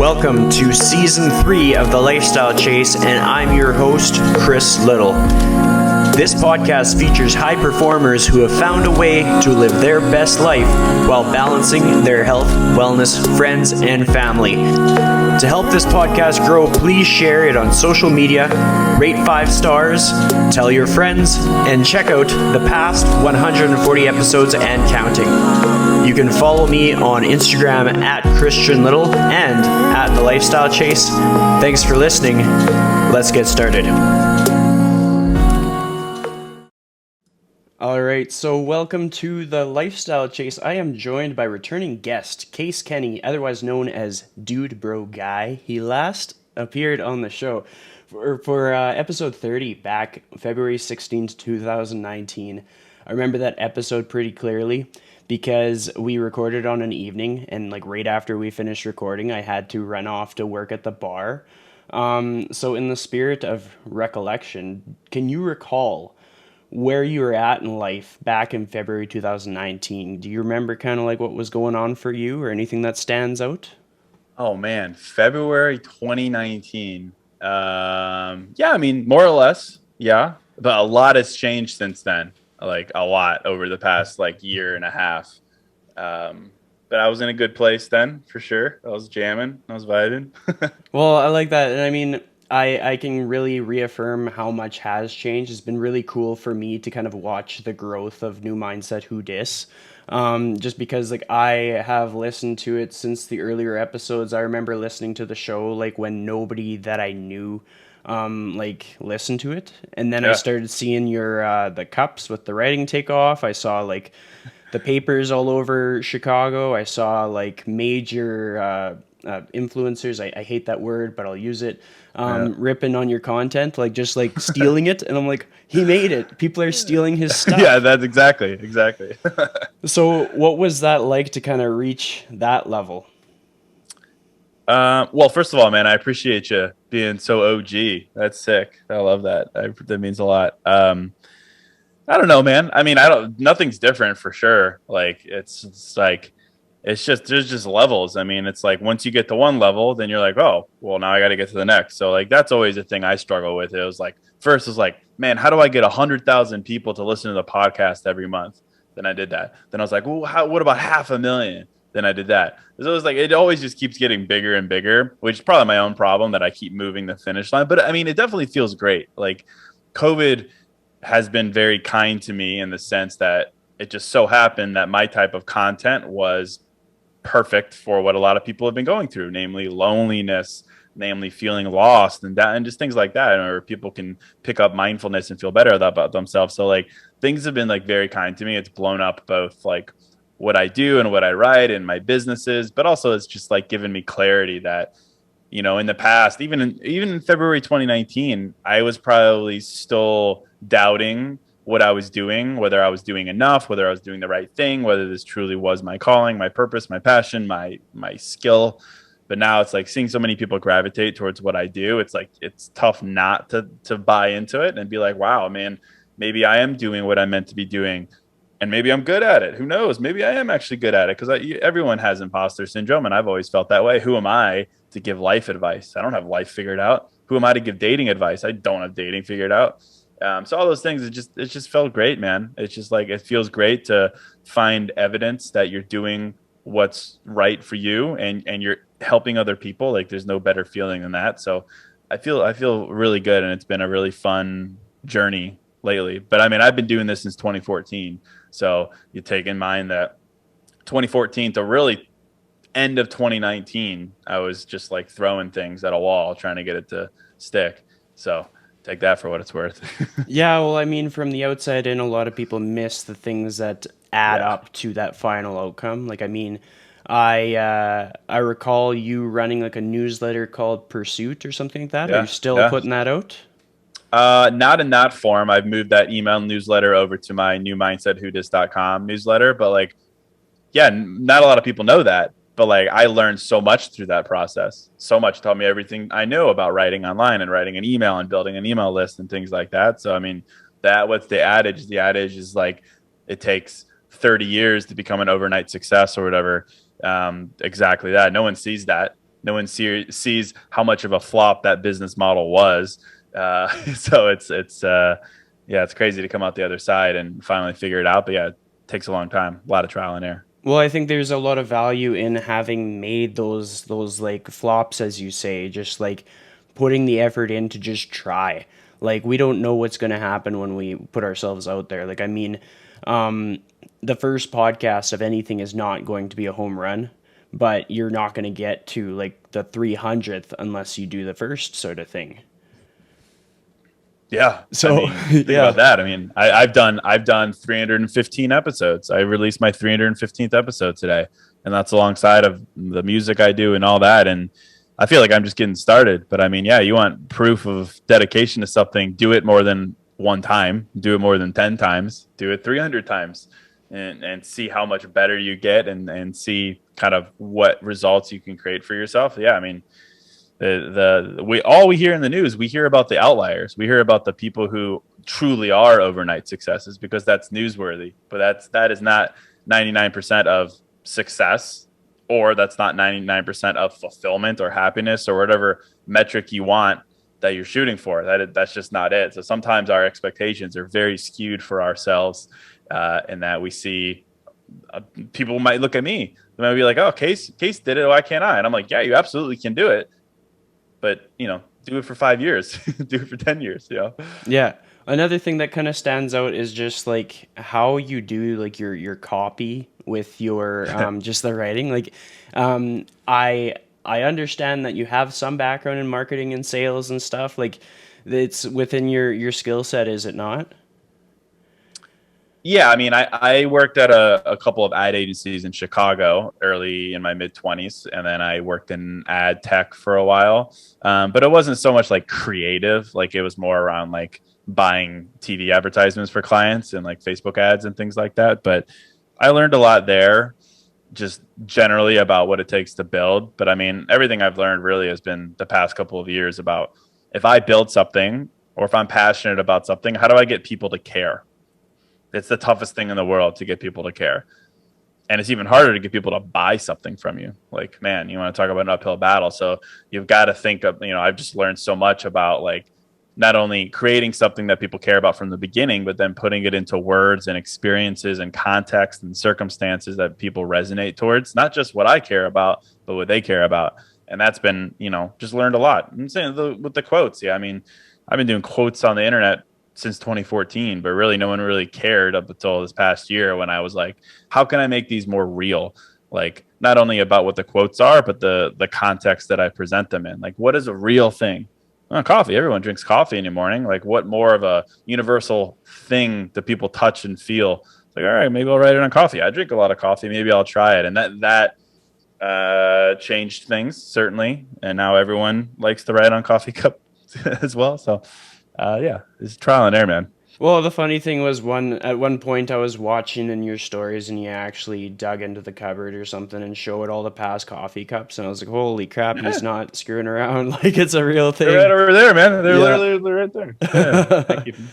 Welcome to Season 3 of The Lifestyle Chase, and I'm your host, Chris Liddle. This podcast features high performers who have found a way to live their best life while balancing their health, wellness, friends, and family. To help this podcast grow, please share it on social media, rate 5 stars, tell your friends, and check out the past 140 episodes and counting. You can follow me on Instagram at Christian Liddle and at The Lifestyle Chase. Thanks for listening. Let's get started. All right, so welcome to The Lifestyle Chase. I am joined by returning guest, Case Kenny, otherwise known as Dude Bro Guy. He last appeared on the show for episode 30 back February 16th, 2019. I remember that episode pretty clearly because we recorded on an evening, and like right after we finished recording, I had to run off to work at the bar. So in the spirit of recollection, can you recall where you were at in life back in February 2019? Do you remember kind of like what was going on for you or anything that stands out? Oh man, February 2019. Yeah, I mean, more or less, yeah. But a lot has changed since then. Like a lot over the past like year and a half. But I was in a good place then, for sure. I was jamming, I was vibing. Well, I like that. And I mean, I can really reaffirm how much has changed. It's been really cool for me to kind of watch the growth of New Mindset Who Dis. Just because like I have listened to it since the earlier episodes. I remember listening to the show like when nobody that I knew like listened to it. And then I started seeing your the cups with the writing takeoff. I saw like the papers all over Chicago. I saw like major influencers, I hate that word, but I'll use it, ripping on your content, like just like stealing it. And I'm like, he made it. People are stealing his stuff. Yeah, that's exactly. So what was that like to kind of reach that level? Well, first of all, man, I appreciate you being so OG. That's sick. I love that. That means a lot. I don't know, man. I mean, nothing's different for sure. Like it's just there's just levels. I mean, it's like once you get to one level, then you're like, oh, well, now I got to get to the next. So like that's always a thing I struggle with. It was like first it was like, man, how do I get 100,000 people to listen to the podcast every month? Then I did that. Then I was like, well, what about 500,000? Then I did that. So it was like it always just keeps getting bigger and bigger, which is probably my own problem that I keep moving the finish line. But I mean, it definitely feels great. Like COVID has been very kind to me in the sense that it just so happened that my type of content was perfect for what a lot of people have been going through, namely loneliness, namely feeling lost and just things like that, or people can pick up mindfulness and feel better about themselves. So like things have been like very kind to me. It's blown up both like what I do and what I write and my businesses, but also it's just like given me clarity that, you know, in the past, even in February 2019, I was probably still doubting what I was doing, whether I was doing enough, whether I was doing the right thing, whether this truly was my calling, my purpose, my passion, my skill. But now it's like seeing so many people gravitate towards what I do. It's like, it's tough not to buy into it and be like, wow, man, maybe I am doing what I'm meant to be doing. And maybe I'm good at it. Who knows? Maybe I am actually good at it, because everyone has imposter syndrome. And I've always felt that way. Who am I to give life advice? I don't have life figured out. Who am I to give dating advice? I don't have dating figured out. So all those things, it just felt great, man. It's just like, it feels great to find evidence that you're doing what's right for you and you're helping other people. Like there's no better feeling than that. So I feel really good. And it's been a really fun journey lately. But I mean, I've been doing this since 2014. So you take in mind that 2014 to really end of 2019, I was just like throwing things at a wall, trying to get it to stick. So take that for what it's worth. Yeah, well, I mean, from the outside in, a lot of people miss the things that add up to that final outcome. Like, I mean, I recall you running like a newsletter called Pursuit or something like that. Yeah, Are you still putting that out? Not in that form. I've moved that email newsletter over to my newmindsetwhodis.com newsletter, but like, yeah, not a lot of people know that. But like, I learned so much through that process. So much taught me everything I know about writing online and writing an email and building an email list and things like that. So, I mean, what's the adage? The adage is like, it takes 30 years to become an overnight success or whatever. Exactly that. No one sees that. No one sees how much of a flop that business model was. So yeah, it's crazy to come out the other side and finally figure it out. But yeah, it takes a long time, a lot of trial and error. Well, I think there's a lot of value in having made those like flops, as you say, just like putting the effort in to just try. Like we don't know what's going to happen when we put ourselves out there. Like I mean, um, the first podcast of anything is not going to be a home run, but you're not going to get to like the 300th unless you do the first sort of thing. Yeah, I So mean, think about yeah, that. I mean, I've done 315 episodes. I released my 315th episode today, and that's alongside of the music I do and all that. And I feel like I'm just getting started. But I mean, yeah, you want proof of dedication to something? Do it more than one time. Do it more than 10 times. Do it 300 times, and see how much better you get, and see kind of what results you can create for yourself. Yeah, I mean, we hear in the news, we hear about the outliers, we hear about the people who truly are overnight successes because that's newsworthy, but that is not 99% of success, or that's not 99% of fulfillment or happiness or whatever metric you want that you're shooting for. That's just not it. So sometimes our expectations are very skewed for ourselves, in that we see, people might look at me, they might be like, oh, Case did it, why can't I? And I'm like, yeah, you absolutely can do it, but do it for 5 years, do it for 10 years. yeah. Another thing that kind of stands out is just like how you do like your copy with your just the writing. Like I understand that you have some background in marketing and sales and stuff. Like it's within your skill set, is it not? Yeah, I mean, I worked at a couple of ad agencies in Chicago early in my mid 20s, and then I worked in ad tech for a while. But it wasn't so much like creative, like it was more around like buying TV advertisements for clients and like Facebook ads and things like that. But I learned a lot there, just generally about what it takes to build. But I mean, everything I've learned really has been the past couple of years about, if I build something or if I'm passionate about something, how do I get people to care? It's the toughest thing in the world to get people to care. And it's even harder to get people to buy something from you. Like, man, you want to talk about an uphill battle. So you've got to think of, I've just learned so much about like not only creating something that people care about from the beginning, but then putting it into words and experiences and context and circumstances that people resonate towards, not just what I care about, but what they care about. And that's been, just learned a lot. I'm saying with the quotes. Yeah. I mean, I've been doing quotes on the internet since 2014, but really no one really cared up until this past year when I was like, how can I make these more real? Like not only about what the quotes are, but the context that I present them in. Like, what is a real thing? Coffee. Everyone drinks coffee in the morning. Like, what more of a universal thing do people touch and feel? It's like, all right, maybe I'll write it on coffee. I drink a lot of coffee. Maybe I'll try it. And that changed things, certainly. And now everyone likes to write on coffee cup as well. So yeah, it's trial and error, man. Well, the funny thing was at one point I was watching in your stories and you actually dug into the cupboard or something and showed all the past coffee cups and I was like, holy crap, he's Yeah, not screwing around. Like it's a real they're right thing. over there, man. They're Yeah. literally right there. Yeah, I keep them.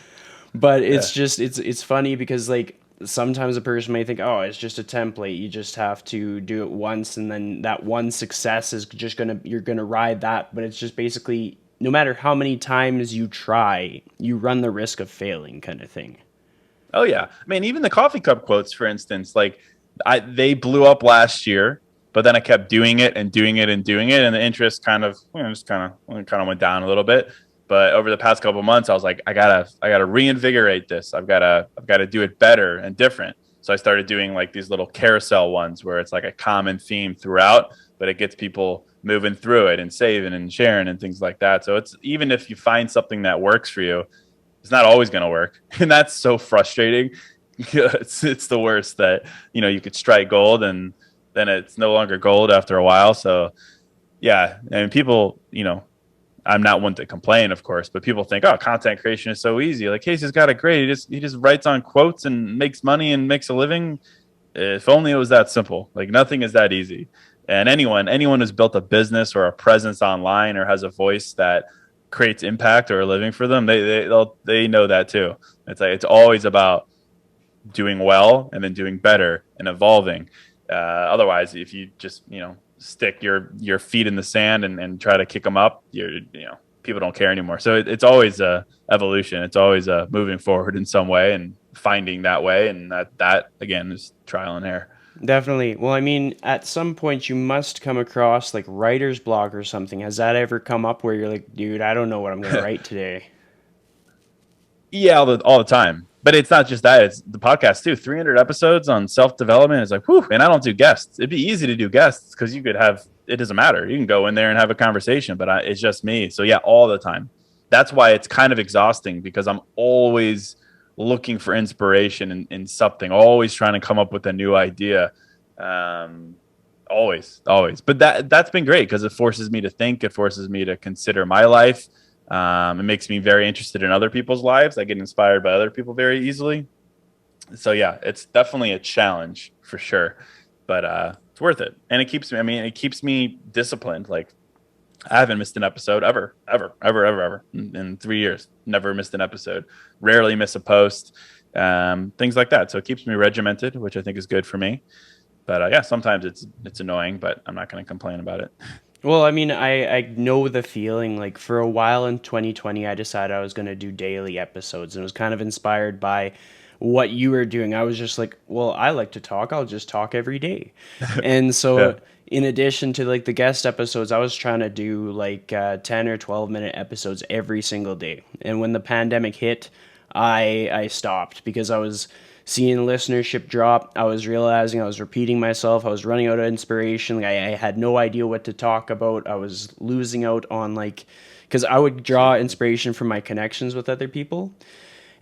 But Yeah. it's just it's funny because like sometimes a person may think, oh, it's just a template. You just have to do it once and then that one success is just you're gonna ride that. But it's just basically no matter how many times you try, you run the risk of failing kind of thing. Oh yeah. I mean, even the coffee cup quotes, for instance, like they blew up last year, but then I kept doing it and doing it and doing it, and the interest kind of just kind of went down a little bit. But over the past couple of months, I was like, I gotta reinvigorate this. I've gotta do it better and different. So I started doing like these little carousel ones where it's like a common theme throughout, but it gets people moving through it and saving and sharing and things like that. So it's, even if you find something that works for you, it's not always going to work. And that's so frustrating. It's the worst that, you could strike gold and then it's no longer gold after a while. So yeah, I mean, people, I'm not one to complain, of course, but people think, oh, content creation is so easy. Like, Casey's got it great. He just writes on quotes and makes money and makes a living. If only it was that simple. Like, nothing is that easy. And anyone who's built a business or a presence online or has a voice that creates impact or a living for them, they know that too. It's like, it's always about doing well and then doing better and evolving. Otherwise, if you just stick your feet in the sand and try to kick them up, people don't care anymore. So it's always a evolution. It's always a moving forward in some way and finding that way. And that again is trial and error. Definitely. Well, I mean, at some point you must come across like writer's block or something. Has that ever come up where you're like, dude, I don't know what I'm gonna write today? Yeah, all the time. But it's not just that; it's the podcast too. 300 episodes on self development is like, whew. And I don't do guests. It'd be easy to do guests because you could have. It doesn't matter. You can go in there and have a conversation, but it's just me. So yeah, all the time. That's why it's kind of exhausting because I'm always looking for inspiration in something. Always trying to come up with a new idea. Um, always. But that's been great because it forces me to think. It forces me to consider my life. It makes me very interested in other people's lives. I get inspired by other people very easily. So yeah, it's definitely a challenge for sure, but it's worth it. And it keeps me. I mean, it keeps me disciplined. Like I haven't missed an episode ever in 3 years. Never missed an episode. Rarely miss a post. Things like that. So it keeps me regimented, which I think is good for me. But yeah, sometimes it's annoying, but I'm not going to complain about it. Well, I mean, I know the feeling. Like for a while in 2020, I decided I was going to do daily episodes and was kind of inspired by what you were doing. I was just like, well, I like to talk. I'll just talk every day. And Yeah. so in addition to like the guest episodes, I was trying to do like 10 or 12-minute episodes every single day. And when the pandemic hit, I stopped because I was seeing listenership drop. I was realizing I was repeating myself. I was running out of inspiration. Like I had no idea what to talk about. I was losing out on like, because I would draw inspiration from my connections with other people.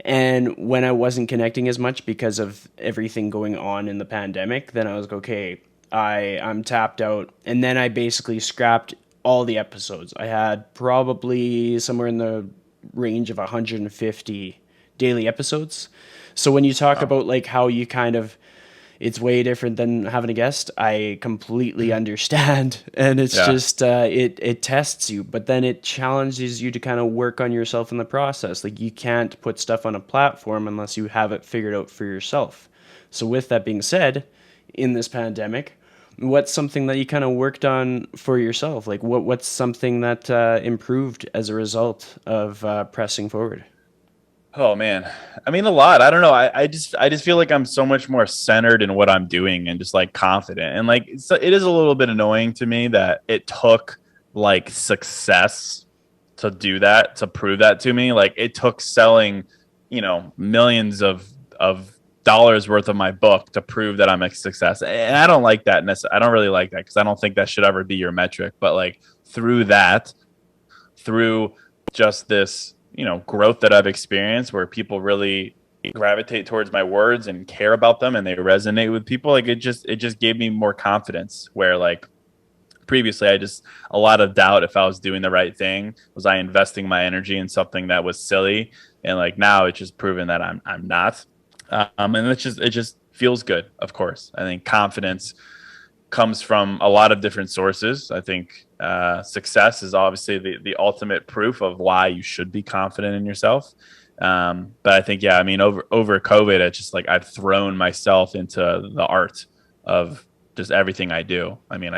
And when I wasn't connecting as much because of everything going on in the pandemic, then I was like, okay, I'm tapped out. And then I basically scrapped all the episodes. I had probably somewhere in the range of 150 daily episodes. So when you talk Wow. about like how you kind of it's way different than having a guest. I completely understand, and it's Yeah. just it tests you, but then it challenges you to kind of work on yourself in the process. Like you can't put stuff on a platform unless you have it figured out for yourself. So with that being said, in this pandemic, what's something that you kind of worked on for yourself? Like what's something that improved as a result of pressing forward? Oh man. I mean a lot. I don't know. I just feel like I'm so much more centered in what I'm doing and just like confident. And like so it is a little bit annoying to me that it took like success to do that, to prove that to me. Like it took selling, millions of dollars worth of my book to prove that I'm a success. And I don't like that. I don't really like that because I don't think that should ever be your metric. But like through that, through just this, growth that I've experienced where people really gravitate towards my words and care about them and they resonate with people, like it just gave me more confidence where like previously I just a lot of doubt if I was doing the right thing. Was I investing my energy in something that was silly? And like now it's just proven that I'm not. And it just feels good, of course. I think confidence comes from a lot of different sources. I think success is obviously the ultimate proof of why you should be confident in yourself. But I think, yeah, I mean, over COVID, it's just like I've thrown myself into the art of just everything I do. I mean,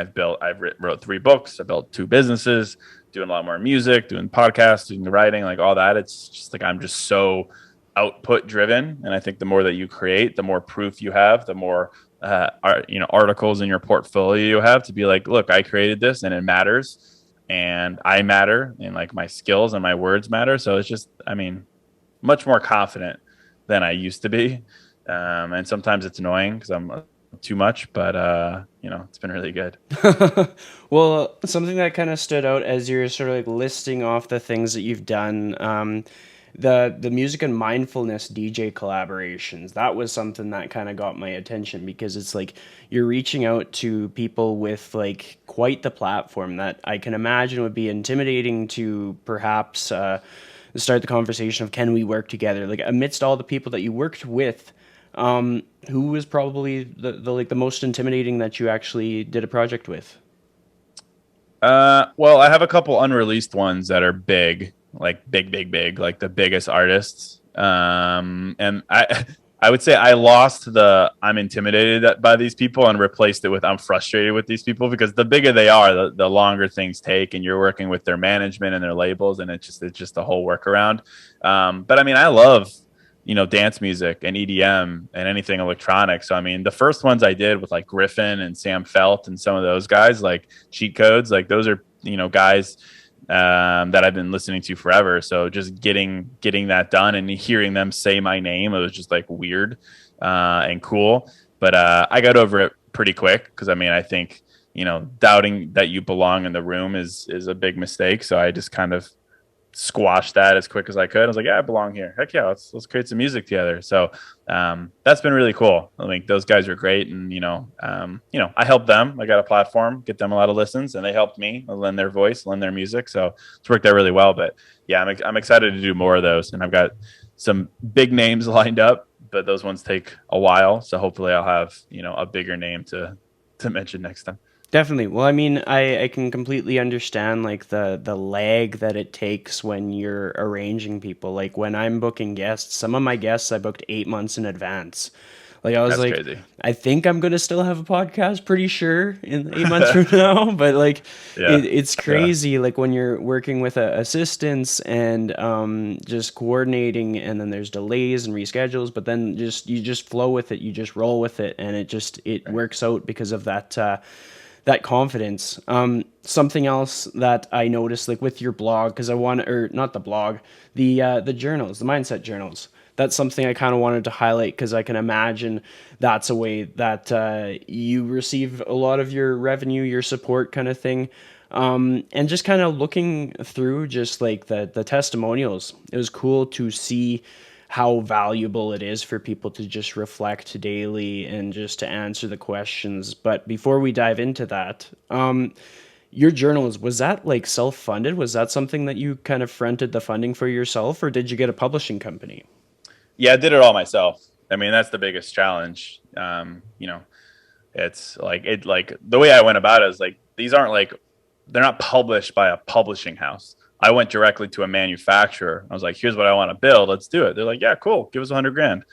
wrote 3 books, I built 2 businesses, doing a lot more music, doing podcasts, doing the writing, like all that. It's just like I'm just so output driven, and I think the more that you create, the more proof you have, the more articles in your portfolio you have to be like, look, I created this and it matters and I matter and like my skills and my words matter. So it's just, I mean, much more confident than I used to be. And sometimes it's annoying because I'm too much, but it's been really good. Well, something that kind of stood out as you're sort of like listing off the things that you've done, the music and mindfulness DJ collaborations. That was something that kind of got my attention because it's like you're reaching out to people with like quite the platform that I can imagine would be intimidating to perhaps start the conversation of can we work together? Like amidst all the people that you worked with, who was probably the like the most intimidating that you actually did a project with? Well, I have a couple unreleased ones that are big, like big, like the biggest artists. And I would say I lost the I'm intimidated by these people and replaced it with I'm frustrated with these people, because the bigger they are, the longer things take, and you're working with their management and their labels, and it's just a whole workaround. But I mean, I love dance music and EDM and anything electronic. So I mean, the first ones I did with like Griffin and Sam Felt and some of those guys, like Cheat Codes, like those are guys that I've been listening to forever. So just getting that done and hearing them say my name, it was just like weird and cool. But I got over it pretty quick, because I mean, I think doubting that you belong in the room is a big mistake. So I just kind of squashed that as quick as I could. I was like, yeah, I belong here. Heck yeah, let's create some music together. So that's been really cool. I think those guys are great, and I helped them. I got a platform, get them a lot of listens, and they helped me lend their voice, lend their music. So it's worked out really well. But yeah, I'm excited to do more of those, and I've got some big names lined up, but those ones take a while. So hopefully I'll have a bigger name to mention next time. Definitely. Well, I mean, I can completely understand like the lag that it takes when you're arranging people. Like when I'm booking guests, some of my guests I booked 8 months in advance. Like I was That's like, crazy. I think I'm gonna still have a podcast, pretty sure, in 8 months from now. But like, Yeah. it's Yeah. crazy. Like when you're working with assistants and just coordinating, and then there's delays and reschedules. But then you just flow with it. You just roll with it, and it works out because of that confidence. Something else that I noticed, like with your blog, because I want, or not the blog, the journals, the mindset journals. That's something I kind of wanted to highlight because I can imagine that's a way that you receive a lot of your revenue, your support, kind of thing. And just kind of looking through just like the testimonials, it was cool to see how valuable it is for people to just reflect daily and just to answer the questions. But before we dive into that, your journals, was that like self-funded? Was that something that you kind of fronted the funding for yourself, or did you get a publishing company? Yeah, I did it all myself. I mean, that's the biggest challenge. It's like the way I went about it is like these aren't like they're not published by a publishing house. I went directly to a manufacturer. I was like, here's what I want to build. Let's do it. They're like, yeah, cool. Give us 100 grand.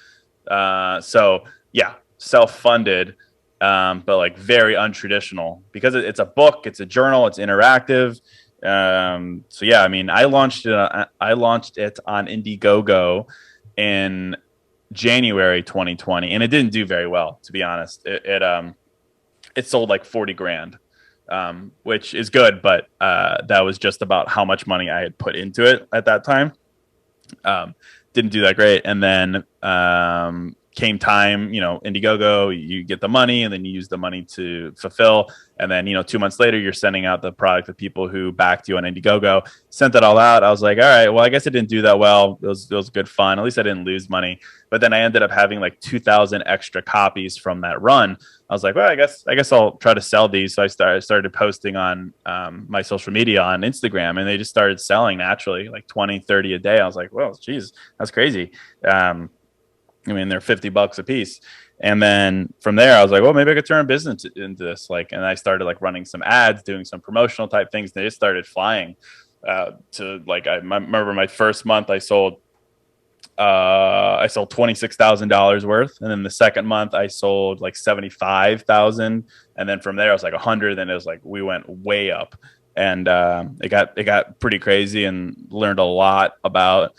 So yeah, self-funded, but like very untraditional because it's a book, it's a journal, it's interactive. So yeah, I mean, I launched it on Indiegogo in January 2020, and it didn't do very well, to be honest. It sold like 40 grand, which is good, but that was just about how much money I had put into it at that time. Um, didn't do that great. And then came time, Indiegogo, you get the money and then you use the money to fulfill. And then, 2 months later, you're sending out the product to people who backed you on Indiegogo. Sent that all out. I was like, all right, well, I guess it didn't do that well. It was good fun. At least I didn't lose money. But then I ended up having like 2,000 extra copies from that run. I was like, well, I guess I'll try to sell these. So I started posting on my social media on Instagram, and they just started selling naturally, like 20, 30 a day. I was like, well, geez, that's crazy. I mean, they're $50 a piece. And then from there, I was like, well, maybe I could turn a business into this. Like, and I started like running some ads, doing some promotional type things. They just started flying to like, I remember my first month I sold $26,000 worth. And then the second month I sold like 75,000. And then from there, I was like 100. And it was like, we went way up, and it got pretty crazy, and learned a lot about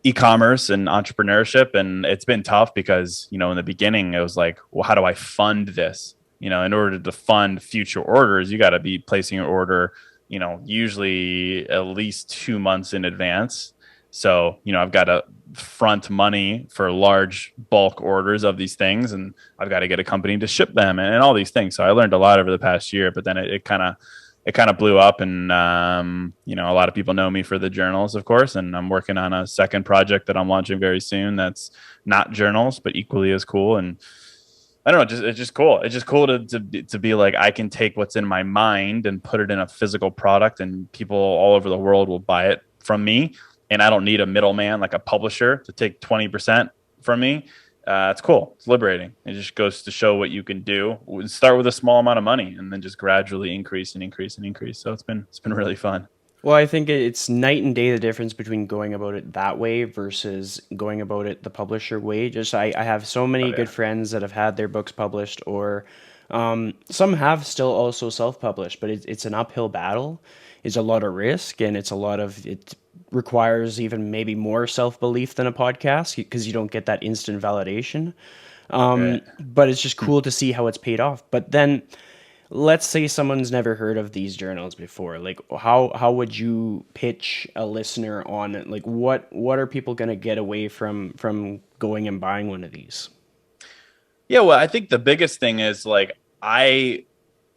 e-commerce and entrepreneurship. And it's been tough because in the beginning it was like, well, how do I fund this? In order to fund future orders, you got to be placing your order usually at least 2 months in advance. So I've got to front money for large bulk orders of these things, and I've got to get a company to ship them, and all these things. So I learned a lot over the past year, but then it kind of blew up. And a lot of people know me for the journals, of course, and I'm working on a second project that I'm launching very soon that's not journals but equally as cool. And I don't know, it's just cool. It's just cool to be like, I can take what's in my mind and put it in a physical product, and people all over the world will buy it from me, and I don't need a middleman like a publisher to take 20% from me. It's cool. It's liberating. It just goes to show what you can do. Start with a small amount of money and then just gradually increase and increase and increase. So it's been really fun. Well, I think it's night and day the difference between going about it that way versus going about it the publisher way. Just I have so Oh many good yeah. friends that have had their books published, or some have still also self-published, but it's an uphill battle. It's a lot of risk, and it requires even maybe more self-belief than a podcast because you don't get that instant validation. Right. But it's just Hmm. cool to see how it's paid off. But then let's say someone's never heard of these journals before. Like how would you pitch a listener on it? Like what are people going to get away from going and buying one of these? Yeah, well, I think the biggest thing is like I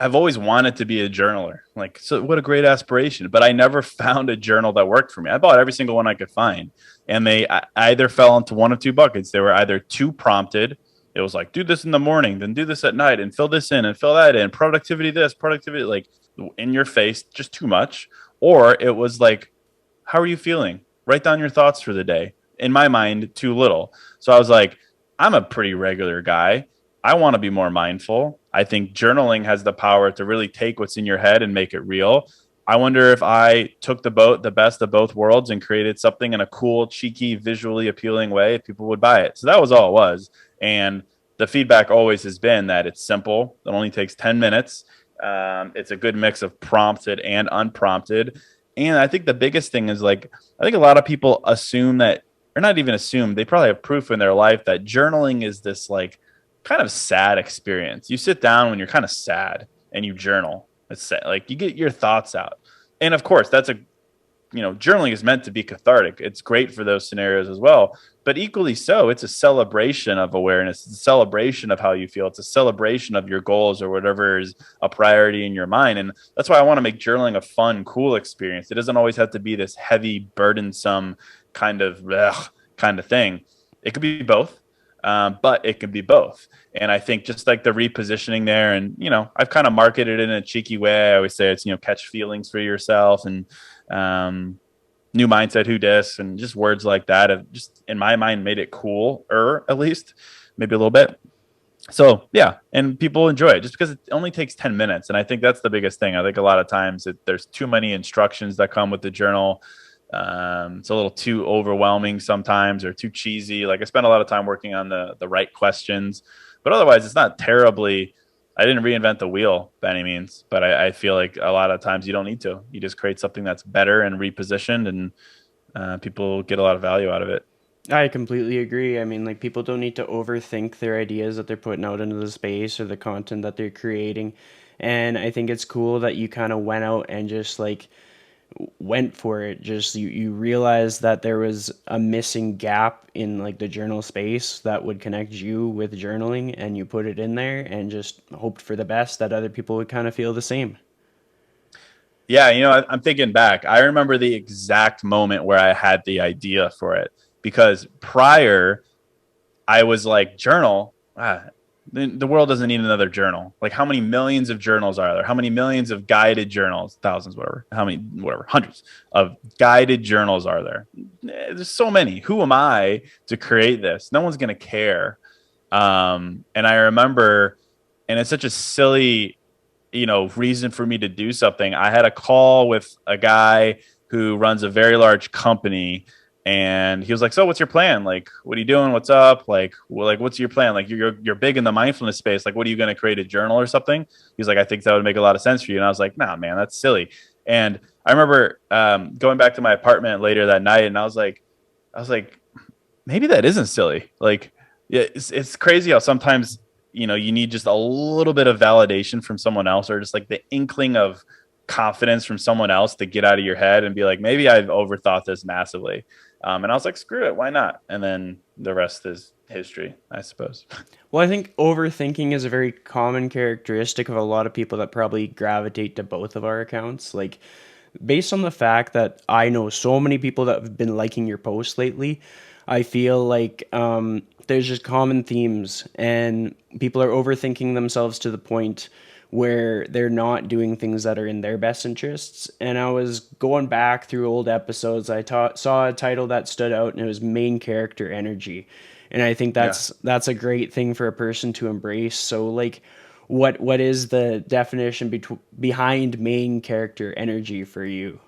have always wanted to be a journaler. Like, so what a great aspiration. But I never found a journal that worked for me. I bought every single one I could find. And they either fell into one of two buckets. They were either too prompted. It was like, do this in the morning, then do this at night, and fill this in and fill that in. Productivity, this, productivity, like in your face, just too much. Or it was like, how are you feeling? Write down your thoughts for the day. In my mind, too little. So I was like, I'm a pretty regular guy. I want to be more mindful. I think journaling has the power to really take what's in your head and make it real. I wonder if I took the best of both worlds and created something in a cool, cheeky, visually appealing way, if people would buy it. So that was all it was. And the feedback always has been that it's simple. It only takes 10 minutes. It's a good mix of prompted and unprompted. And I think the biggest thing is like, I think a lot of people assume that, or not even assume, they probably have proof in their life that journaling is this like kind of sad experience. You sit down when you're kind of sad and you journal. It's sad. Like you get your thoughts out. And of course, that's a journaling is meant to be cathartic. It's great for those scenarios as well. But equally so, it's a celebration of awareness. It's a celebration of how you feel. It's a celebration of your goals or whatever is a priority in your mind. And that's why I want to make journaling a fun, cool experience. It doesn't always have to be this heavy, burdensome kind of kind of thing. It could be both, but it can be both. And I think just like the repositioning there, and I've kind of marketed it in a cheeky way. I always say it's catch feelings for yourself and um, new mindset, who dis, and just words like that have just in my mind made it cool, or at least maybe a little bit. So yeah, and people enjoy it just because it only takes 10 minutes. And I think that's the biggest thing. I think a lot of times there's too many instructions that come with the journal. It's a little too overwhelming sometimes or too cheesy. Like I spent a lot of time working on the right questions, but otherwise it's not terribly. I didn't reinvent the wheel by any means, but I feel like a lot of times you don't need to. You just create something that's better and repositioned, and people get a lot of value out of it. I completely agree. I mean, like people don't need to overthink their ideas that they're putting out into the space or the content that they're creating. And I think it's cool that you kind of went out and just like went for it. Just you realized that there was a missing gap in like the journal space that would connect you with journaling, and you put it in there and just hoped for the best that other people would kind of feel the same. Yeah, I'm thinking back. I remember the exact moment where I had the idea for it because prior I was like, journal. The world doesn't need another journal. Like, how many millions of journals are there? How many millions of guided journals? Thousands, whatever. How many, whatever, hundreds of guided journals are there? There's so many. Who am I to create this? No one's going to care. And I remember, and it's such a silly, reason for me to do something. I had a call with a guy who runs a very large company, and he was like, so what's your plan? Like, what are you doing? What's up? Like, what's your plan? Like, you're big in the mindfulness space. Like, what are you going to create a journal or something? He's like, I think that would make a lot of sense for you. And I was like, nah, man, that's silly. And I remember going back to my apartment later that night, and I was like, maybe that isn't silly. Like, yeah, it's crazy how sometimes you need just a little bit of validation from someone else, or just like the inkling of confidence from someone else to get out of your head and be like, maybe I've overthought this massively. And I was like, screw it, why not? And then the rest is history, I suppose. Well, I think overthinking is a very common characteristic of a lot of people that probably gravitate to both of our accounts. Like, based on the fact that I know so many people that have been liking your posts lately, I feel like there's just common themes, and people are overthinking themselves to the point where they're not doing things that are in their best interests. And I was going back through old episodes. Saw a title that stood out, and it was main character energy. And I think Yeah. that's a great thing for a person to embrace. So like, what is the definition behind main character energy for you?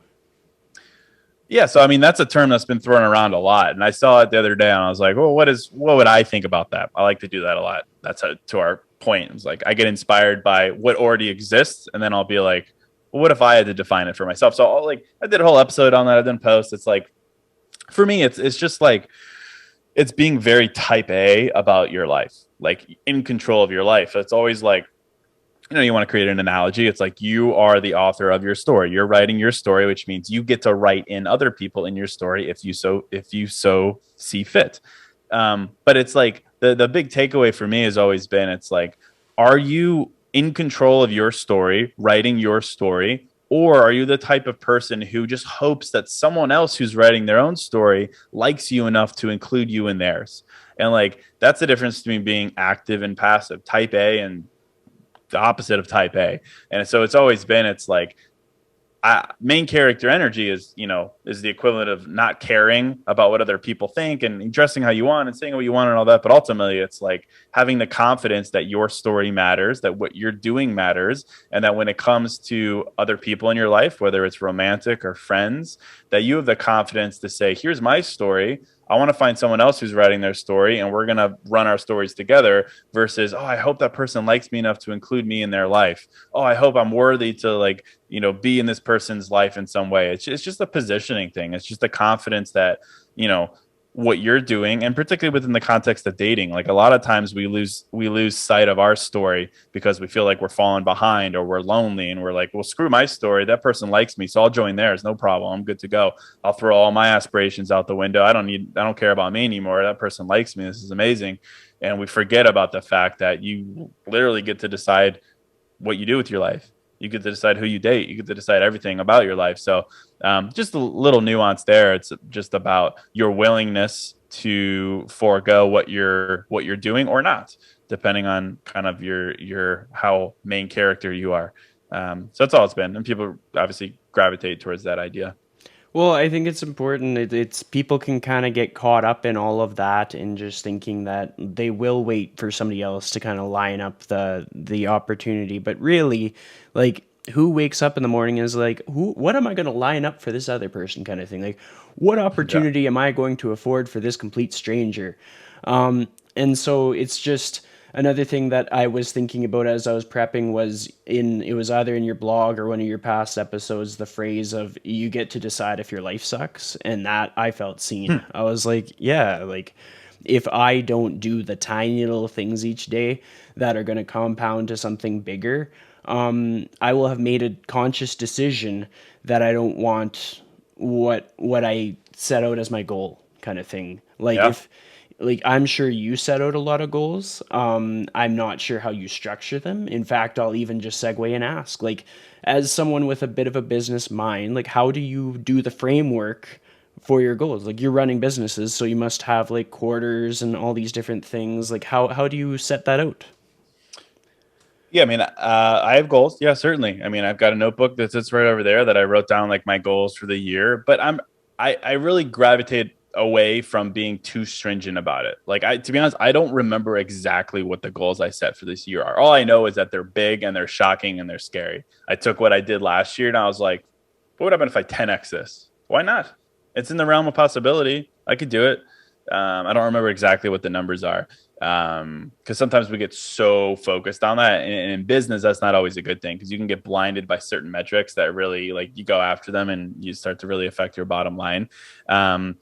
Yeah, so I mean that's a term that's been thrown around a lot, and I saw it the other day, and I was like, "Well, what would I think about that?" I like to do that a lot. That's to our point. It's like I get inspired by what already exists, and then I'll be like, "Well, what if I had to define it for myself?" So I did a whole episode on that. I didn't post. It's like for me, it's just like it's being very type A about your life, like in control of your life. It's always like you want to create an analogy. It's like you are the author of your story. You're writing your story, which means you get to write in other people in your story if you so see fit. But it's like the big takeaway for me has always been it's like, are you in control of your story, writing your story, or are you the type of person who just hopes that someone else who's writing their own story likes you enough to include you in theirs? And like that's the difference between being active and passive, type A and the opposite of type A. And so it's always been, it's like main character energy is the equivalent of not caring about what other people think and dressing how you want and saying what you want and all that. But ultimately, it's like having the confidence that your story matters, that what you're doing matters, and that when it comes to other people in your life, whether it's romantic or friends, that you have the confidence to say, "Here's my story. I want to find someone else who's writing their story, and we're going to run our stories together." Versus, "Oh, I hope that person likes me enough to include me in their life. Oh, I hope I'm worthy to be in this person's life in some way." It's just a positioning thing. It's just a confidence that, you know, what you're doing, and particularly within the context of dating, like a lot of times we lose sight of our story because we feel like we're falling behind or we're lonely, and we're like, well, screw my story. That person likes me, so I'll join theirs. No problem. I'm good to go. I'll throw all my aspirations out the window. I don't care about me anymore. That person likes me. This is amazing. And we forget about the fact that you literally get to decide what you do with your life. You get to decide who you date. You get to decide everything about your life. So just a little nuance there. It's just about your willingness to forego what you're doing or not, depending on kind of your how main character you are. So that's all it's been, and people obviously gravitate towards that idea. Well, I think it's important. It's people can kind of get caught up in all of that and just thinking that they will wait for somebody else to kind of line up the opportunity. But really, like, who wakes up in the morning and is like, who? What am I going to line up for this other person? Kind of thing. Like, what Yeah. opportunity am I going to afford for this complete stranger? And so it's just another thing that I was thinking about as I was prepping was it was either in your blog or one of your past episodes, the phrase of you get to decide if your life sucks. And that I felt seen. Hmm. I was like, yeah, like if I don't do the tiny little things each day that are going to compound to something bigger, I will have made a conscious decision that I don't want what I set out as my goal, kind of thing. Like Yeah. if like I'm sure you set out a lot of goals. I'm not sure how you structure them. In fact, I'll even just segue and ask, like, as someone with a bit of a business mind, like, how do you do the framework for your goals? Like, you're running businesses, so you must have like quarters and all these different things. Like, how do you set that out? Yeah, I mean, I have goals. Yeah, certainly. I mean, I've got a notebook that sits right over there that I wrote down like my goals for the year. But I really gravitate away from being too stringent about it. Like, to be honest, I don't remember exactly what the goals I set for this year are. All I know is that they're big and they're shocking and they're scary. I took what I did last year and I was like, what would happen if I 10x this? Why not? It's in the realm of possibility. I could do it. I don't remember exactly what the numbers are because sometimes we get so focused on that, and in business that's not always a good thing because you can get blinded by certain metrics that really like you go after them and you start to really affect your bottom line. um,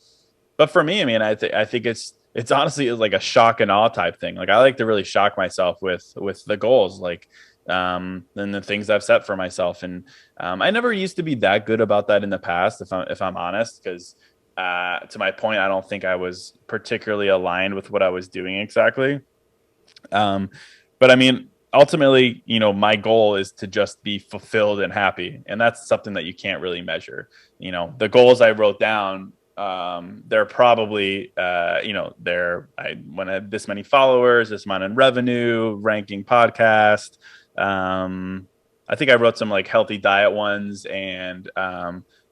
but for me, I mean, I think it's honestly like a shock and awe type thing. Like I like to really shock myself with the goals, like and the things I've set for myself. And I never used to be that good about that in the past, if I'm honest, because to my point, I don't think I was particularly aligned with what I was doing exactly. Um, but I mean, ultimately, my goal is to just be fulfilled and happy, and that's something that you can't really measure. The goals I wrote down, they're probably, I want to have this many followers, this amount in revenue, ranking podcast. I think I wrote some like healthy diet ones and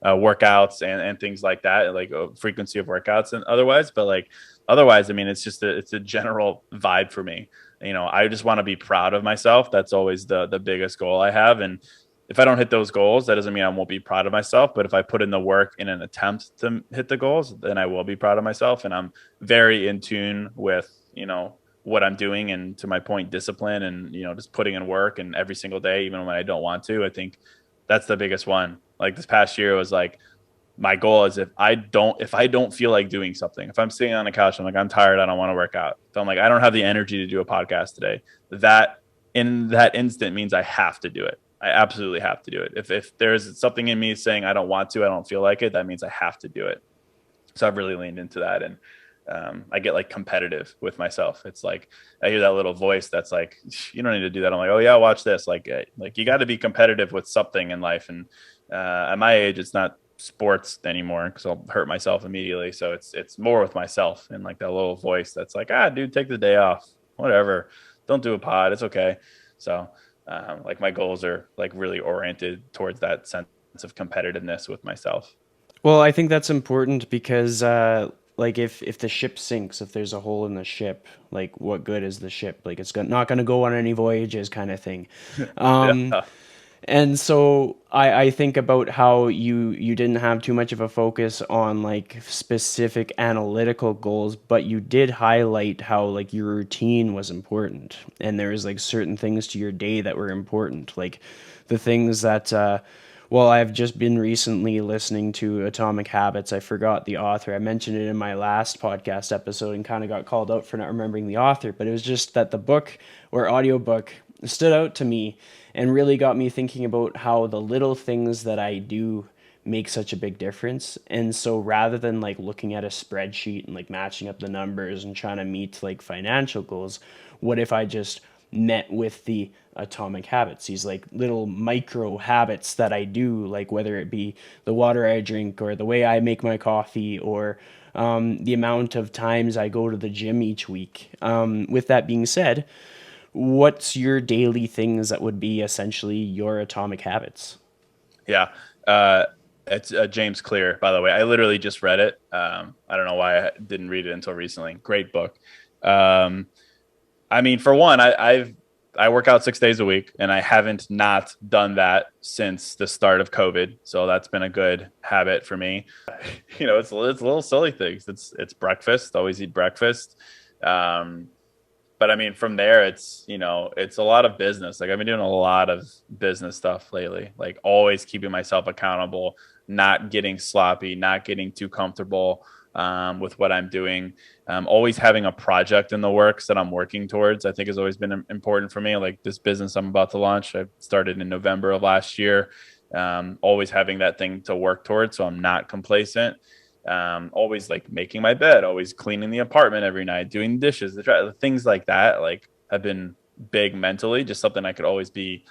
workouts and things like that, like frequency of workouts and otherwise. But like otherwise, I mean, it's a general vibe for me. I just want to be proud of myself. That's always the biggest goal I have. And if I don't hit those goals, that doesn't mean I won't be proud of myself. But if I put in the work in an attempt to hit the goals, then I will be proud of myself. And I'm very in tune with, what I'm doing, and to my point, discipline, and, just putting in work and every single day, even when I don't want to. I think that's the biggest one. Like this past year was like, my goal is if I don't feel like doing something, if I'm sitting on the couch, I'm like, I'm tired, I don't want to work out. If I'm like, I don't have the energy to do a podcast today, that in that instant means I have to do it. I absolutely have to do it. If there's something in me saying I don't want to, I don't feel like it, that means I have to do it. So I've really leaned into that. And I get like competitive with myself. It's like I hear that little voice that's like, you don't need to do that. I'm like, oh yeah, watch this. Like you got to be competitive with something in life. And at my age, it's not sports anymore because I'll hurt myself immediately. So it's more with myself, and like that little voice that's like, dude, take the day off, whatever. Don't do a pod. It's okay. So like my goals are like really oriented towards that sense of competitiveness with myself. Well, I think that's important because, like, if the ship sinks, if there's a hole in the ship, like, what good is the ship? Like, not going to go on any voyages, kind of thing. Um, Yeah. and so I think about how you didn't have too much of a focus on like specific analytical goals, but you did highlight how like your routine was important, and there was like certain things to your day that were important, like the things that. Well, I've just been recently listening to Atomic Habits. I forgot the author. I mentioned it in my last podcast episode and kind of got called out for not remembering the author, but it was just that the book or audiobook stood out to me and really got me thinking about how the little things that I do make such a big difference. And so rather than like looking at a spreadsheet and like matching up the numbers and trying to meet like financial goals, what if I just met with the atomic habits, these like little micro habits that I do, like whether it be the water I drink or the way I make my coffee or the amount of times I go to the gym each week. With that being said, what's your daily things that would be essentially your atomic habits? Yeah. Uh, it's James Clear, by the way. I literally just read it. I don't know why I didn't read it until recently. Great book. Um, I mean, for one, I work out 6 days a week, and I haven't not done that since the start of COVID. So that's been a good habit for me. It's little silly things. It's breakfast. Always eat breakfast. Um, but I mean, from there, it's a lot of business. Like I've been doing a lot of business stuff lately, like always keeping myself accountable, not getting sloppy, not getting too comfortable with what I'm doing. Always having a project in the works that I'm working towards, I think has always been important for me. Like this business I'm about to launch, I started in November of last year. Always having that thing to work towards. So I'm not complacent. Always like making my bed, always cleaning the apartment every night, doing dishes, the things like that, like have been big mentally, just something I could always be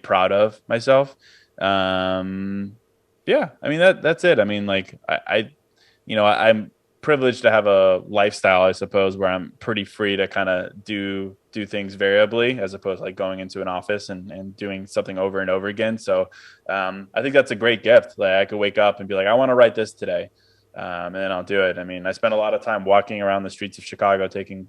proud of myself. Um, yeah, I mean that's it. I mean, like I'm privileged to have a lifestyle, I suppose, where I'm pretty free to kind of do things variably as opposed to like going into an office and doing something over and over again. So I think that's a great gift. Like I could wake up and be like, I want to write this today. And then I'll do it. I mean, I spend a lot of time walking around the streets of Chicago taking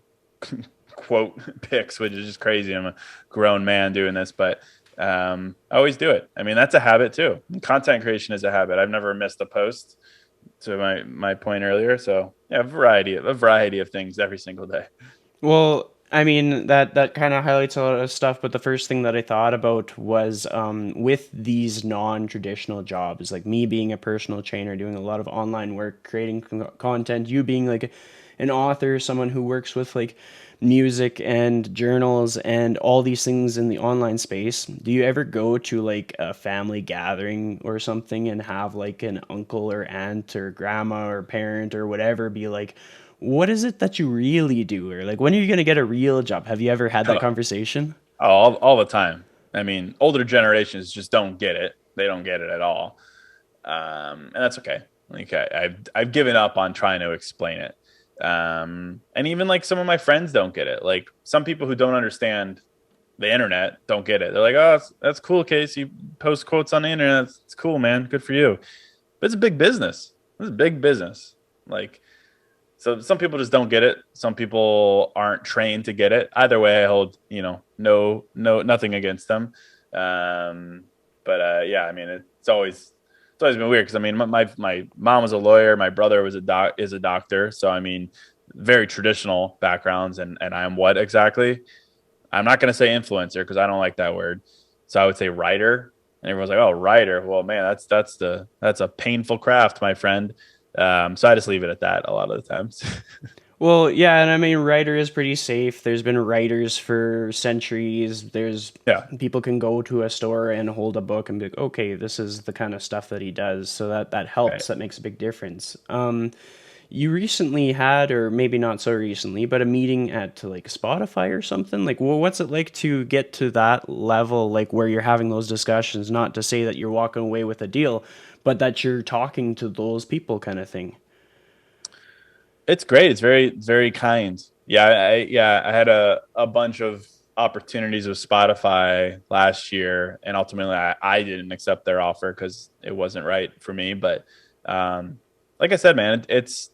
quote pics, which is just crazy. I'm a grown man doing this, but I always do it. I mean, that's a habit too. Content creation is a habit. I've never missed a post, to my point earlier. So yeah, a variety of things every single day. Well, I mean that kind of highlights a lot of stuff, but the first thing that I thought about was with these non-traditional jobs, like me being a personal trainer, doing a lot of online work, creating content, you being like an author, someone who works with like music and journals and all these things in the online space. Do you ever go to like a family gathering or something and have like an uncle or aunt or grandma or parent or whatever be like, what is it that you really do? Or like, when are you going to get a real job? Have you ever had that conversation? All the time. I mean, older generations just don't get it. They don't get it at all, and that's okay. Like I've given up on trying to explain it. And even like some of my friends don't get it. Like some people who don't understand the internet don't get it. They're like, "Oh, that's cool, Case. You post quotes on the internet. It's cool, man. Good for you." But it's a big business. It's a big business. Like, so some people just don't get it. Some people aren't trained to get it. Either way, I hold, no, nothing against them. Um, But yeah, I mean, it's always been weird because I mean, my mom was a lawyer, my brother was a doctor, so I mean, very traditional backgrounds, and I'm what exactly? I'm not going to say influencer because I don't like that word, so I would say writer. And everyone's like, "Oh, writer." Well, man, that's a painful craft, my friend. So I just leave it at that a lot of the times. Well, yeah, and I mean, writer is pretty safe. There's been writers for centuries. There's Yeah, people can go to a store and hold a book and be like, okay, this is the kind of stuff that he does. So that right. helps. That makes a big difference. You recently had, or maybe not so recently, but a meeting at like Spotify or something. Like, well, what's it like to get to that level, like where you're having those discussions? Not to say that you're walking away with a deal, but that you're talking to those people, kind of thing. It's great. It's very kind. Yeah, I had a bunch of opportunities with Spotify last year, and ultimately I didn't accept their offer because it wasn't right for me. But um, like I said, man, it's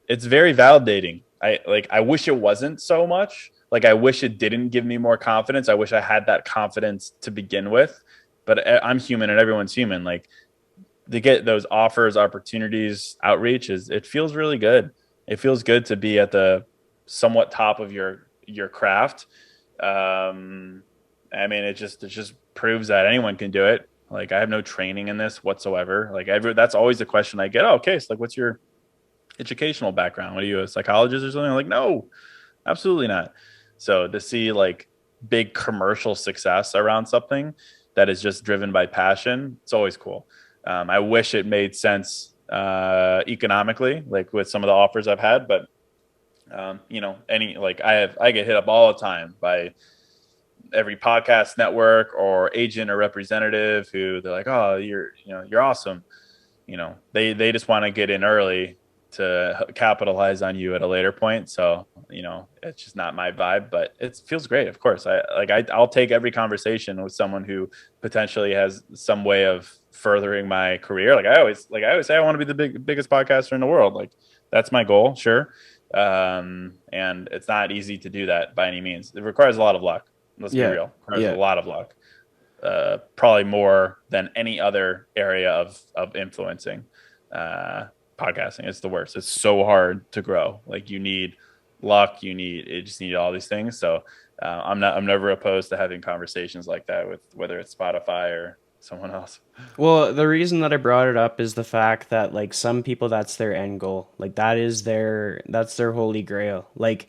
very validating. I wish it wasn't so much. Like I wish it didn't give me more confidence. I wish I had that confidence to begin with. But I'm human, and everyone's human. Like to get those offers, opportunities, outreach is it feels really good. It feels good to be at the somewhat top of your craft. I mean, it just proves that anyone can do it. Like I have no training in this whatsoever. That's always the question I get. Oh, okay, so like, what's your educational background? What are you, a psychologist or something? I'm like, no, absolutely not. So to see like big commercial success around something that is just driven by passion, it's always cool. I wish it made sense economically, like with some of the offers I've had, but you know, I get hit up all the time by every podcast network or agent or representative who they're like, oh, you're awesome. You know, they just want to get in early to capitalize on you at a later point. So, you know, it's just not my vibe, but it feels great. Of course, I'll take every conversation with someone who potentially has some way of furthering my career. Like I always say, I want to be the biggest podcaster in the world. Like that's my goal. Sure. And it's not easy to do that by any means. It requires a lot of luck. Let's be Yeah, real. It requires a yeah. lot of luck. Probably more than any other area of influencing. Podcasting, it's the worst. It's so hard to grow. Like you need luck, you just need all these things. So I'm never opposed to having conversations like that with whether it's Spotify or someone else. Well, the reason that I brought it up is the fact that like some people that's their end goal. Like that's their holy grail. Like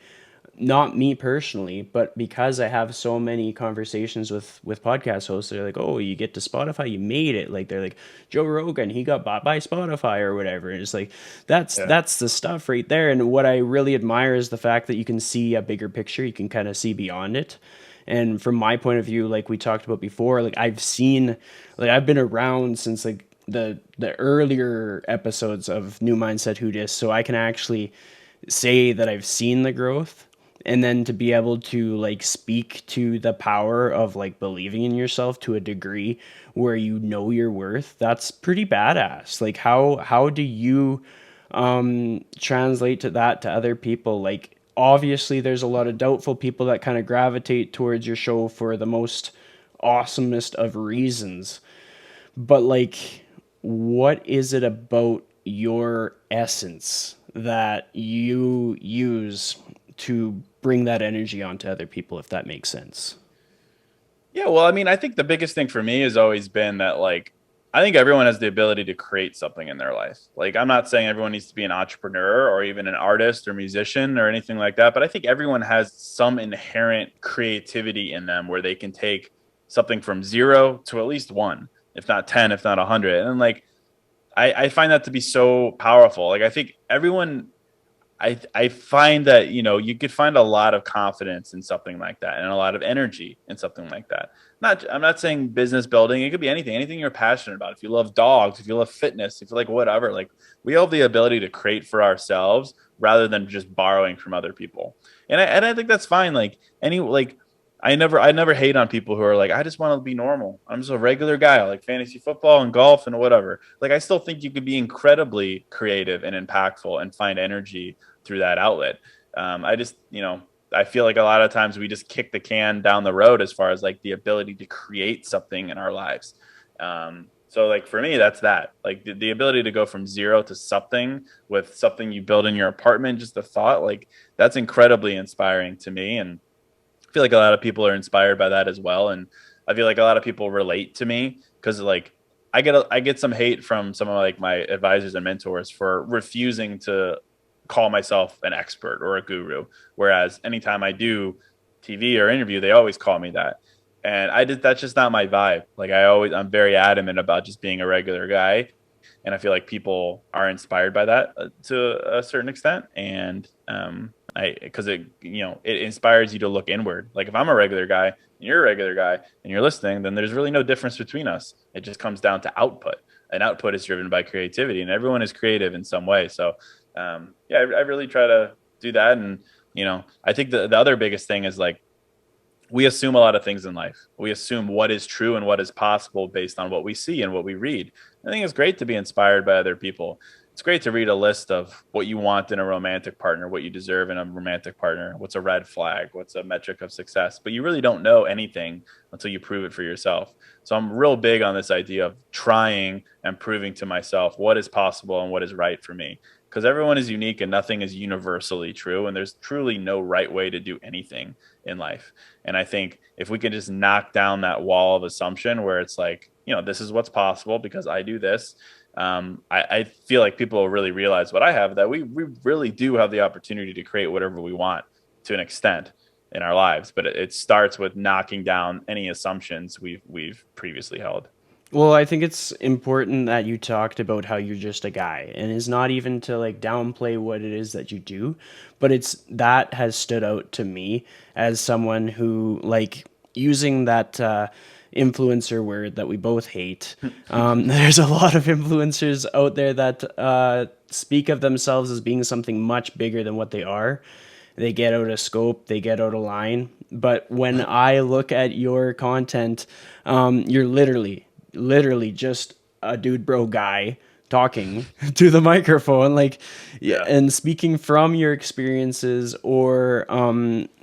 not me personally, but because I have so many conversations with podcast hosts, they're like, "Oh, you get to Spotify, you made it." Like they're like Joe Rogan, he got bought by Spotify or whatever. And it's like Yeah. that's the stuff right there. And what I really admire is the fact that you can see a bigger picture. You can kind of see beyond it. And from my point of view, like we talked about before, like I've been around since like the earlier episodes of New Mindset Who Dis, so I can actually say that I've seen the growth. And then to be able to like speak to the power of like believing in yourself to a degree where you know your worth, that's pretty badass. Like how do you translate to that to other people? Like obviously there's a lot of doubtful people that kind of gravitate towards your show for the most awesomest of reasons, but like what is it about your essence that you use to bring that energy onto other people, if that makes sense? Yeah, well, I mean, I think the biggest thing for me has always been that like I think everyone has the ability to create something in their life. Like I'm not saying everyone needs to be an entrepreneur or even an artist or musician or anything like that, but I think everyone has some inherent creativity in them where they can take something from zero to at least one, if not 10, if not 100. And like I find that to be so powerful. Like I think everyone I find that you know you could find a lot of confidence in something like that and a lot of energy in something like that. Not I'm not saying business building. It could be anything you're passionate about. If you love dogs, if you love fitness, if you like whatever, like we have the ability to create for ourselves rather than just borrowing from other people. And I think that's fine. Like any like I never hate on people who are like, I just want to be normal. I'm just a regular guy. I like fantasy football and golf and whatever. Like I still think you could be incredibly creative and impactful and find energy through that outlet. I just, you know, I feel like a lot of times we just kick the can down the road as far as like the ability to create something in our lives. So like for me, that's that. Like the ability to go from zero to something with something you build in your apartment, just a thought, like that's incredibly inspiring to me. And I feel like a lot of people are inspired by that as well. And I feel like a lot of people relate to me because like I get some hate from some of like my advisors and mentors for refusing to call myself an expert or a guru. Whereas anytime I do TV or interview, they always call me that. And that's just not my vibe. Like I'm very adamant about just being a regular guy. And I feel like people are inspired by that to a certain extent. And because it inspires you to look inward. Like if I'm a regular guy and you're a regular guy and you're listening, then there's really no difference between us. It just comes down to output, and output is driven by creativity, and everyone is creative in some way. So yeah, I really try to do that. And I think the other biggest thing is like we assume a lot of things in life. We assume what is true and what is possible based on what we see and what we read. I think it's great to be inspired by other people. It's great to read a list of what you want in a romantic partner, what you deserve in a romantic partner, what's a red flag, what's a metric of success, but you really don't know anything until you prove it for yourself. So I'm real big on this idea of trying and proving to myself what is possible and what is right for me. Because everyone is unique and nothing is universally true. And there's truly no right way to do anything in life. And I think if we can just knock down that wall of assumption where it's like, this is what's possible because I do this, I feel like people will really realize what I have, that we really do have the opportunity to create whatever we want to an extent in our lives. But it starts with knocking down any assumptions we've previously held. Well, I think it's important that you talked about how you're just a guy, and it's not even to like downplay what it is that you do, but it's that has stood out to me as someone who like using that influencer word that we both hate. There's a lot of influencers out there that speak of themselves as being something much bigger than what they are. They get out of scope, they get out of line. But when I look at your content, you're literally just a dude bro guy talking to the microphone, like, yeah, Yeah. and speaking from your experiences or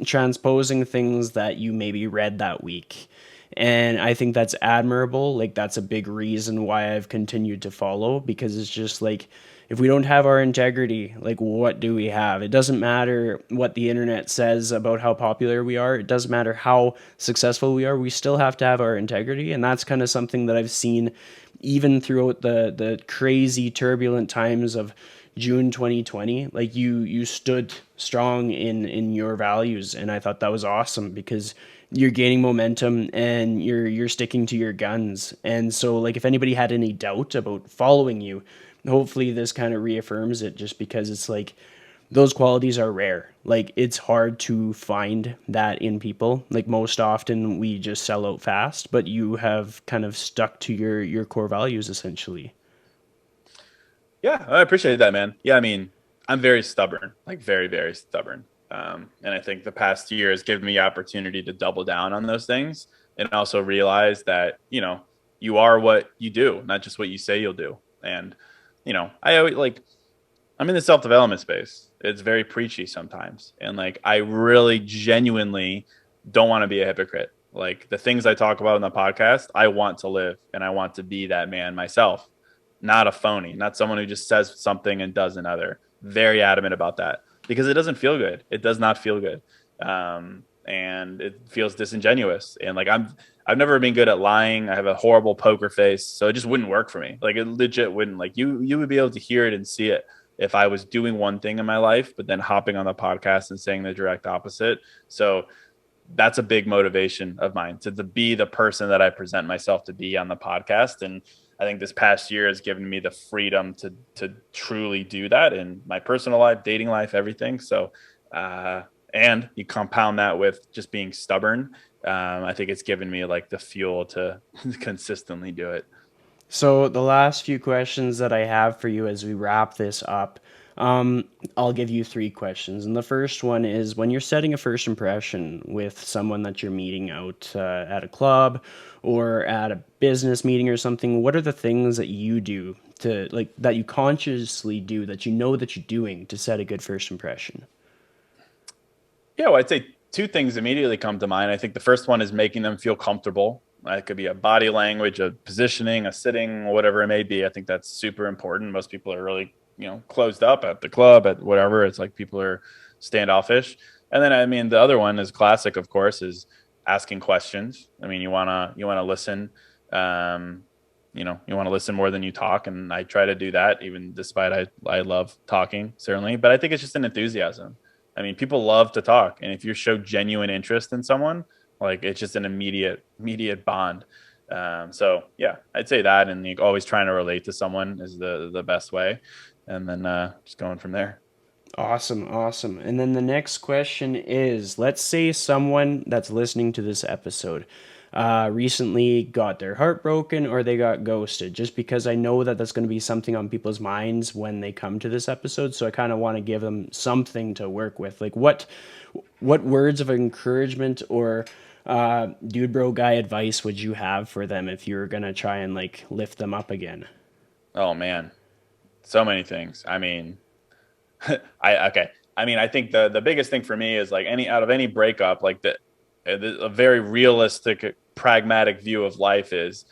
transposing things that you maybe read that week. And I think that's admirable. Like that's a big reason why I've continued to follow, because it's just like if we don't have our integrity, like what do we have? It doesn't matter what the internet says about how popular we are. It doesn't matter how successful we are. We still have to have our integrity. And that's kind of something that I've seen even throughout the crazy turbulent times of June 2020. Like you stood strong in your values, and I thought that was awesome because you're gaining momentum and you're sticking to your guns. And so like if anybody had any doubt about following you, hopefully this kind of reaffirms it, just because it's like those qualities are rare. Like it's hard to find that in people. Like most often we just sell out fast, but you have kind of stuck to your core values essentially. Yeah, I appreciate that, man. Yeah, I mean, I'm very stubborn, like very, very stubborn. And I think the past year has given me opportunity to double down on those things and also realize that, you are what you do, not just what you say you'll do. And, I always like, I'm in the self development space. It's very preachy sometimes. And like, I really genuinely don't want to be a hypocrite. Like the things I talk about in the podcast, I want to live and I want to be that man myself, not a phony, not someone who just says something and does another. Very adamant about that because it doesn't feel good. It does not feel good. And it feels disingenuous. And like I've never been good at lying. I have a horrible poker face, so it just wouldn't work for me. Like it legit wouldn't. Like you would be able to hear it and see it if I was doing one thing in my life, but then hopping on the podcast and saying the direct opposite. So that's a big motivation of mine to be the person that I present myself to be on the podcast. And I think this past year has given me the freedom to truly do that in my personal life, dating life, everything. So, and you compound that with just being stubborn. I think it's given me like the fuel to consistently do it. So the last few questions that I have for you as we wrap this up, um, I'll give you three questions. And the first one is when you're setting a first impression with someone that you're meeting out at a club or at a business meeting or something, what are the things that you do to like that you consciously do that you know that you're doing to set a good first impression? Yeah, well, I'd say two things immediately come to mind. I think the first one is making them feel comfortable. It could be a body language, a positioning, a sitting, whatever it may be. I think that's super important. Most people are really, closed up at the club, at whatever. It's like people are standoffish. And then, I mean, the other one is classic, of course, is asking questions. I mean, you wanna listen. Um, you want to listen more than you talk, and I try to do that, even despite I love talking, certainly. But I think it's just an enthusiasm. I mean, people love to talk, and if you show genuine interest in someone, like it's just an immediate bond. So yeah, I'd say that, and always trying to relate to someone is the best way, and then just going from there. Awesome, awesome. And then the next question is, let's say someone that's listening to this episode recently got their heart broken or they got ghosted, just because I know that that's going to be something on people's minds when they come to this episode. So I kind of want to give them something to work with. Like what words of encouragement or dude bro guy advice would you have for them if you were going to try and like lift them up again? Oh man, so many things. I mean, I okay. I mean, I think the biggest thing for me is like any breakup, like a very realistic, pragmatic view of life is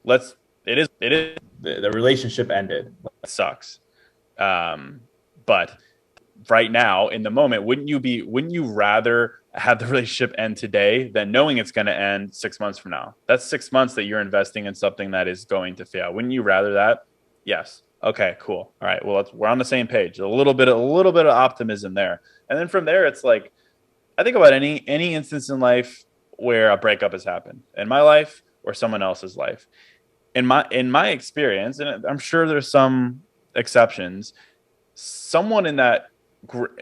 let's it is the relationship ended. It sucks. Um, but right now in the moment, wouldn't you rather have the relationship end today than knowing it's going to end 6 months from now? That's 6 months that you're investing in something that is going to fail. Wouldn't you rather that? Yes. Okay, cool. All right. Well, we're on the same page. A little bit of optimism there. And then from there, it's like, I think about any instance in life where a breakup has happened in my life or someone else's life. In my experience, and I'm sure there's some exceptions, someone in that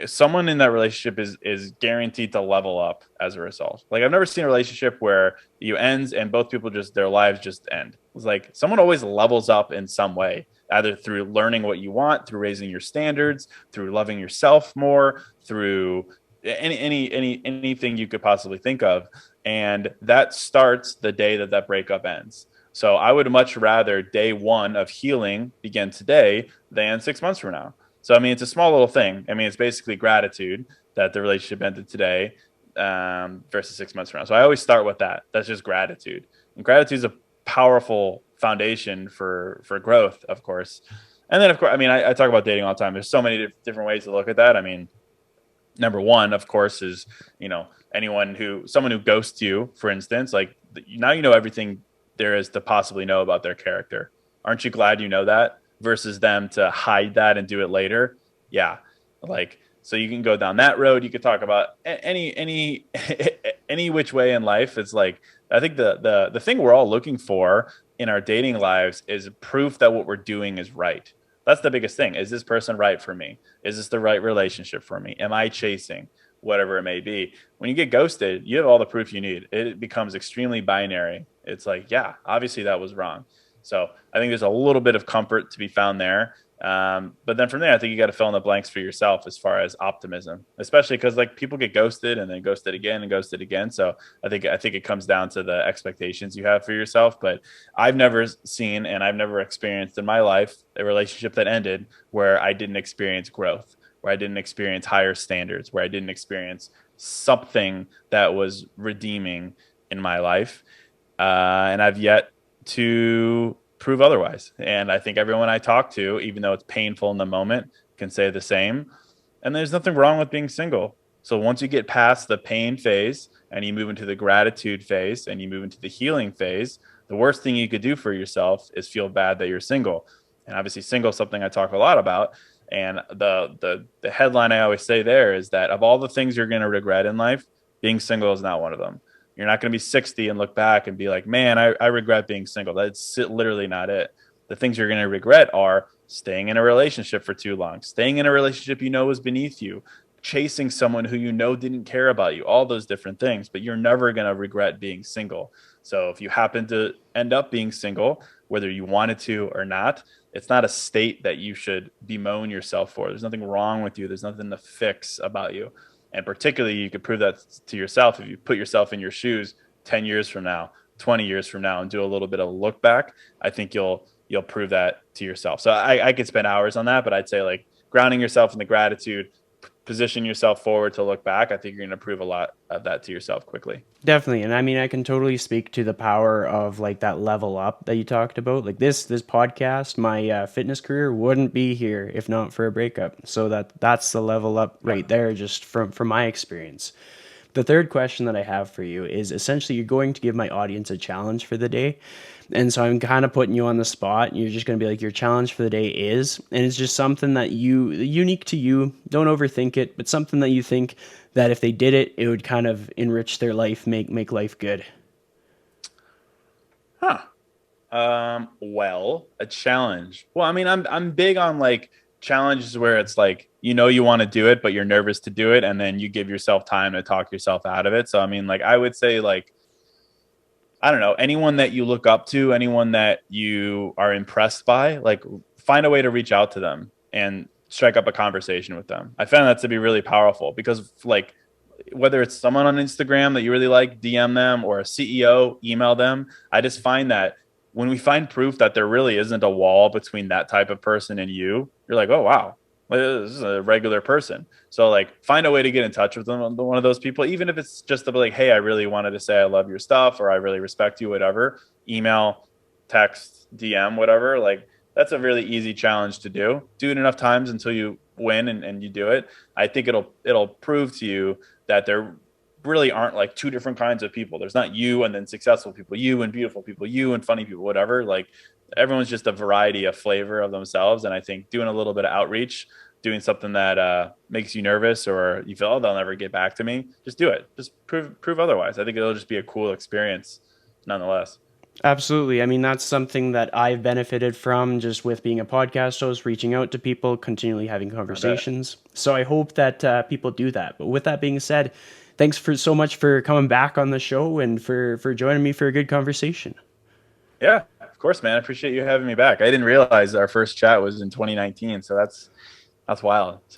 someone in that relationship is guaranteed to level up as a result. Like I've never seen a relationship where you ends and both people just their lives just end. It's like someone always levels up in some way, either through learning what you want, through raising your standards, through loving yourself more, through anything you could possibly think of. And that starts the day that breakup ends. So I would much rather day one of healing begin today than 6 months from now. So, I mean, it's a small little thing. I mean, it's basically gratitude that the relationship ended today versus 6 months from now. So I always start with that. That's just gratitude. And gratitude is a powerful foundation for growth, of course. And then, of course, I mean, I talk about dating all the time. There's so many different ways to look at that. I mean, number one, of course, is, someone who ghosts you, for instance, like now you know everything there is to possibly know about their character. Aren't you glad you know that? Versus them to hide that and do it later. Yeah. Like, so you can go down that road. You could talk about any which way in life. It's like, I think the thing we're all looking for in our dating lives is proof that what we're doing is right. That's the biggest thing. Is this person right for me? Is this the right relationship for me? Am I chasing whatever it may be? When you get ghosted, you have all the proof you need. It becomes extremely binary. It's like, yeah, obviously that was wrong. So I think there's a little bit of comfort to be found there. But then from there, I think you got to fill in the blanks for yourself as far as optimism, especially because like people get ghosted and then ghosted again and ghosted again. So I think it comes down to the expectations you have for yourself. But I've never seen and I've never experienced in my life a relationship that ended where I didn't experience growth, where I didn't experience higher standards, where I didn't experience something that was redeeming in my life. And I've yet to prove otherwise. And I think everyone I talk to, even though it's painful in the moment, can say the same. And there's nothing wrong with being single. So once you get past the pain phase and you move into the gratitude phase and you move into the healing phase, the worst thing you could do for yourself is feel bad that you're single. And obviously single is something I talk a lot about. And the headline I always say there is that of all the things you're going to regret in life, being single is not one of them. You're not going to be 60 and look back and be like, man, I regret being single. That's literally not it. The things you're going to regret are staying in a relationship for too long, staying in a relationship you know was beneath you, chasing someone who you know didn't care about you, all those different things. But you're never going to regret being single. So if you happen to end up being single, whether you wanted to or not, it's not a state that you should bemoan yourself for. There's nothing wrong with you. There's nothing to fix about you. And particularly, you could prove that to yourself if you put yourself in your shoes 10 years from now, 20 years from now, and do a little bit of a look back. I think you'll prove that to yourself. So I could spend hours on that, but I'd say like grounding yourself in the gratitude, position yourself forward to look back, I think you're going to prove a lot of that to yourself quickly. Definitely. And I mean, I can totally speak to the power of like that level up that you talked about. Like this podcast, my fitness career wouldn't be here if not for a breakup. So that's the level up right there, just from my experience. The third question that I have for you is essentially you're going to give my audience a challenge for the day. And so I'm kind of putting you on the spot. And you're just going to be like, your challenge for the day is, and it's just something that you, unique to you, don't overthink it, but something that you think that if they did it, it would kind of enrich their life, make life good. Huh. Well, a challenge. Well, I mean, I'm big on like challenges where it's like, you want to do it, but you're nervous to do it, and then you give yourself time to talk yourself out of it. So I mean, like I would say like, I don't know, anyone that you look up to, anyone that you are impressed by, like find a way to reach out to them and strike up a conversation with them. I found that to be really powerful because like whether it's someone on Instagram that you really like, DM them, or a CEO, email them. I just find that when we find proof that there really isn't a wall between that type of person and you're like, oh, wow, this is a regular person. So like find a way to get in touch with them, one of those people, even if it's just to be like, hey, I really wanted to say I love your stuff, or I really respect you, whatever, email, text, DM, whatever. Like that's a really easy challenge to do. Do it enough times until you win and you do it. I think it'll prove to you that there really aren't like two different kinds of people. There's not you and then successful people, you and beautiful people, you and funny people, whatever. Like everyone's just a variety of flavor of themselves. And I think doing a little bit of outreach, doing something that makes you nervous or you feel, oh, they'll never get back to me, just do it. Just prove otherwise. I think it'll just be a cool experience nonetheless. Absolutely. I mean, that's something that I've benefited from just with being a podcast host, reaching out to people, continually having I bet. conversations. So I hope that people do that. But with that being said, thanks for so much for coming back on the show and for joining me for a good conversation. Yeah, of course, man. I appreciate you having me back. I didn't realize our first chat was in 2019. So that's wild. So